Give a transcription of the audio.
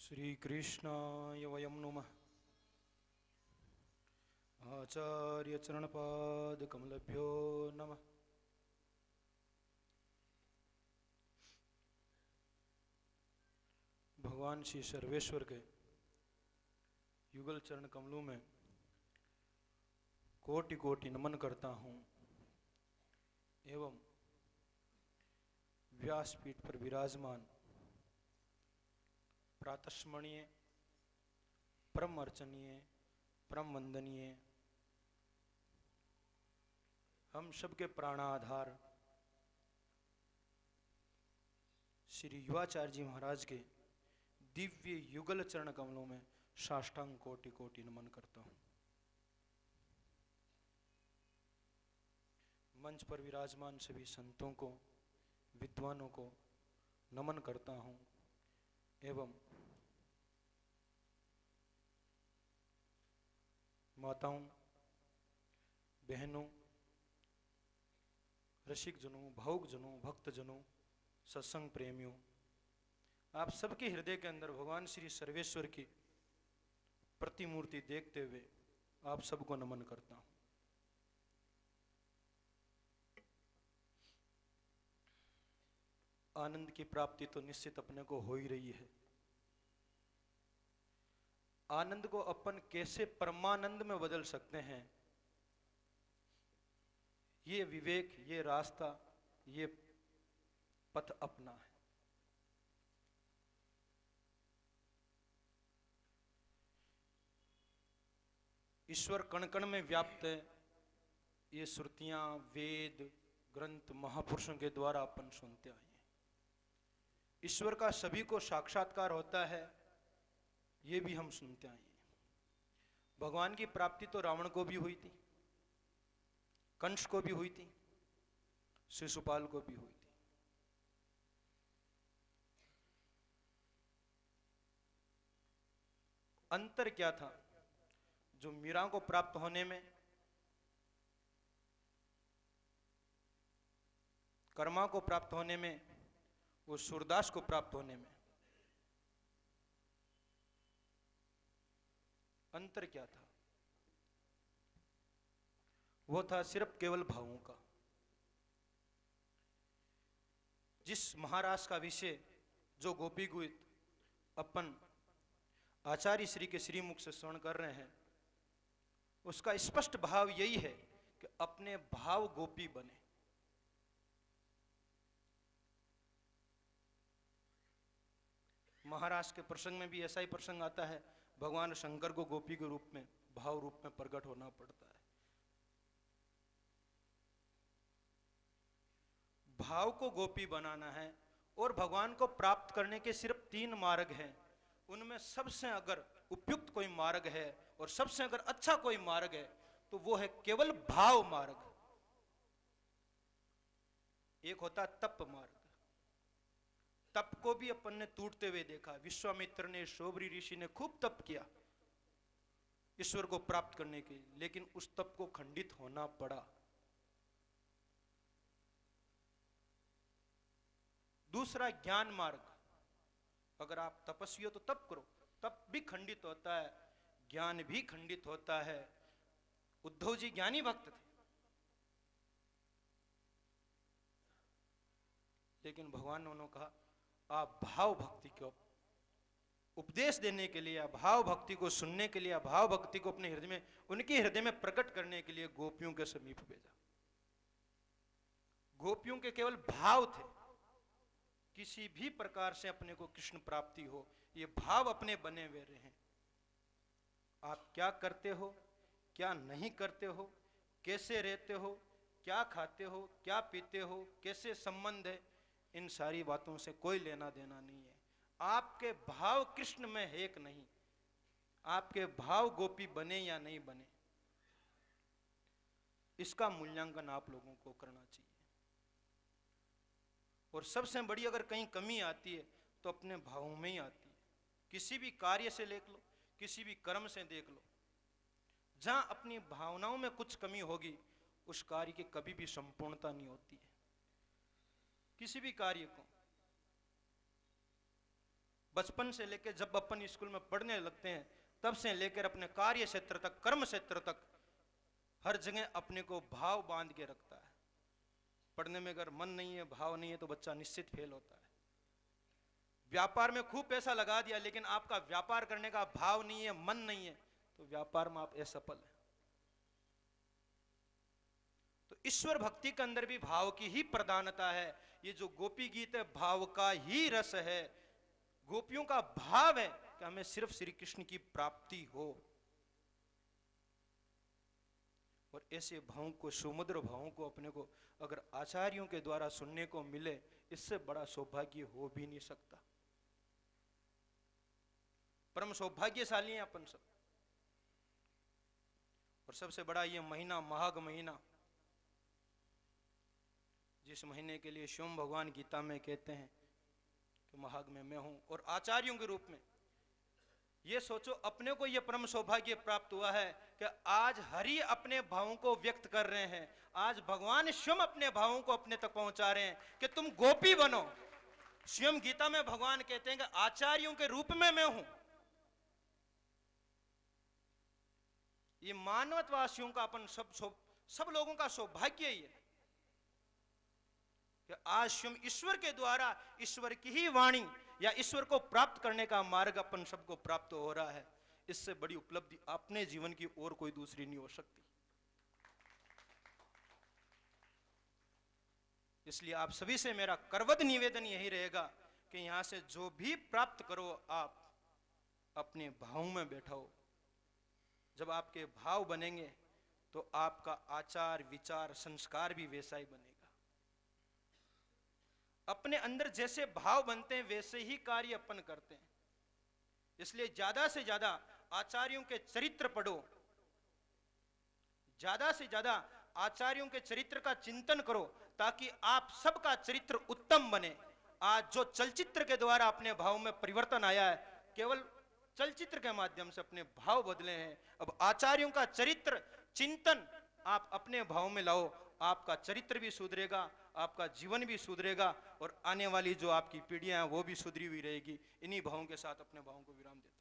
श्री कृष्णाय वयं नुमः। आचार्य चरणपाद कमलभ्यो नमः। भगवान श्री सर्वेश्वर के युगल चरण कमलों में कोटि कोटि नमन करता हूँ एवं व्यासपीठ पर विराजमान प्रातस्मरणीय परम अर्चनीय परम वंदनीय हम सबके प्राणाधार श्री युवाचार्य जी महाराज के दिव्य युगल चरण कमलों में साष्टांग कोटि कोटि नमन करता हूँ। मंच पर विराजमान सभी संतों को विद्वानों को नमन करता हूँ एवं माताओं बहनों रसिकजनों भावुकजनों भक्तजनों सत्संग प्रेमियों आप सबके हृदय के अंदर भगवान श्री सर्वेश्वर की प्रतिमूर्ति देखते हुए आप सबको नमन करता हूँ। आनंद की प्राप्ति तो निश्चित अपने को हो ही रही है। आनंद को अपन कैसे परमानंद में बदल सकते हैं, ये विवेक, ये रास्ता, ये पथ अपना है। ईश्वर कण कण में व्याप्त है, ये श्रुतियां वेद ग्रंथ महापुरुषों के द्वारा अपन सुनते आए हैं। ईश्वर का सभी को साक्षात्कार होता है, ये भी हम सुनते आए हैं। भगवान की प्राप्ति तो रावण को भी हुई थी, कंस को भी हुई थी, शिशुपाल को भी हुई थी। अंतर क्या था? जो मीरा को प्राप्त होने में, कर्मा को प्राप्त होने में, वो सूरदास को प्राप्त होने में अंतर क्या था? वो था सिर्फ केवल भावों का। जिस महाराज का विषय जो गोपी गीत अपन आचार्य श्री के श्रीमुख से श्रवण कर रहे हैं, उसका स्पष्ट भाव यही है कि अपने भाव गोपी बने। महाराज के प्रसंग में भी ऐसा ही प्रसंग आता है, भगवान शंकर को गोपी के रूप में भाव रूप में प्रकट होना पड़ता है। भाव को गोपी बनाना है और भगवान को प्राप्त करने के सिर्फ 3 मार्ग हैं। उनमें सबसे अगर उपयुक्त कोई मार्ग है और सबसे अगर अच्छा कोई मार्ग है तो वो है केवल भाव मार्ग। एक होता तप मार्ग, तप को भी अपन ने टूटते हुए देखा। विश्वामित्र ने, शोभरी ऋषि ने खूब तप किया ईश्वर को प्राप्त करने के लिए, लेकिन उस तप को खंडित होना पड़ा। दूसरा ज्ञान मार्ग, अगर आप तपस्वी हो तो तप करो, तप भी खंडित होता है, ज्ञान भी खंडित होता है। उद्धव जी ज्ञानी भक्त थे, लेकिन भगवान ने उन्होंने कहा आप भाव भक्ति को उपदेश देने के लिए, भाव भक्ति को सुनने के लिए, भाव भक्ति को अपने हृदय में, उनके हृदय में प्रकट करने के लिए गोपियों के समीप भेजा। गोपियों के केवल भाव थे, किसी भी प्रकार से अपने को कृष्ण प्राप्ति हो, ये भाव अपने बने हुए रहे। आप क्या करते हो, क्या नहीं करते हो, कैसे रहते हो, क्या खाते हो, क्या पीते हो, कैसे संबंध है, इन सारी बातों से कोई लेना देना नहीं है। आपके भाव कृष्ण में है कि नहीं, आपके भाव गोपी बने या नहीं बने, इसका मूल्यांकन आप लोगों को करना चाहिए। और सबसे बड़ी अगर कहीं कमी आती है तो अपने भावों में ही आती है। किसी भी कार्य से देख लो, किसी भी कर्म से देख लो, जहां अपनी भावनाओं में कुछ कमी होगी उस कार्य की कभी भी संपूर्णता नहीं होती है। किसी भी कार्य को बचपन से लेकर जब अपन स्कूल में पढ़ने लगते हैं तब से लेकर अपने कार्य क्षेत्र तक, कर्म क्षेत्र तक, हर जगह अपने को भाव बांध के रखता है। पढ़ने में अगर मन नहीं है, भाव नहीं है, तो बच्चा निश्चित फेल होता है। व्यापार में खूब पैसा लगा दिया लेकिन आपका व्यापार करने का भाव नहीं है, मन नहीं है, तो व्यापार में आप असफल हैं। तो ईश्वर भक्ति के अंदर भी भाव की ही प्रधानता है। ये जो गोपी गीत है भाव का ही रस है। गोपियों का भाव है कि हमें सिर्फ श्री कृष्ण की प्राप्ति हो। और ऐसे भावों को, सुमधुर भावों को अपने को अगर आचार्यों के द्वारा सुनने को मिले, इससे बड़ा सौभाग्य हो भी नहीं सकता। परम सौभाग्यशाली हैं अपन सब। और सबसे बड़ा ये महीना, माघ महीना, जिस महीने के लिए स्वयं भगवान गीता में कहते हैं कि माघ में मैं हूं। और आचार्यों के रूप में ये सोचो, अपने को ये परम सौभाग्य प्राप्त हुआ है कि आज हरि अपने भावों को व्यक्त कर रहे हैं। आज भगवान स्वयं अपने भावों को अपने तक पहुंचा रहे हैं कि तुम गोपी बनो। स्वयं गीता में भगवान कहते हैं कि आचार्यों के रूप में मैं हूं। ये मानवतावासियों का, अपन सब लोगों का सौभाग्य ही है कि आज स्वयं ईश्वर के द्वारा, ईश्वर की ही वाणी या ईश्वर को प्राप्त करने का मार्ग अपन सबको प्राप्त हो रहा है। इससे बड़ी उपलब्धि अपने जीवन की और कोई दूसरी नहीं हो सकती। इसलिए आप सभी से मेरा करवद निवेदन यही रहेगा कि यहां से जो भी प्राप्त करो, आप अपने भाव में बैठाओ। जब आपके भाव बनेंगे तो आपका आचार, विचार, संस्कार भी वैसा ही बनेगा। अपने अंदर जैसे भाव बनते हैं वैसे ही कार्य अपन करते हैं। इसलिए ज्यादा से ज्यादा आचार्यों के चरित्र पढ़ो, ज्यादा से ज्यादा आचार्यों के चरित्र का चिंतन करो, ताकि आप सबका चरित्र उत्तम बने। आज जो चलचित्र के द्वारा अपने भाव में परिवर्तन आया है, केवल चलचित्र के माध्यम से अपने भाव बदले हैं। अब आचार्यों का चरित्र चिंतन आप अपने भाव में लाओ, आपका चरित्र भी सुधरेगा, आपका जीवन भी सुधरेगा और आने वाली जो आपकी पीढ़ियां हैं वो भी सुधरी हुई रहेगी। इन्हीं भावों के साथ अपने भावों को विराम देते हैं।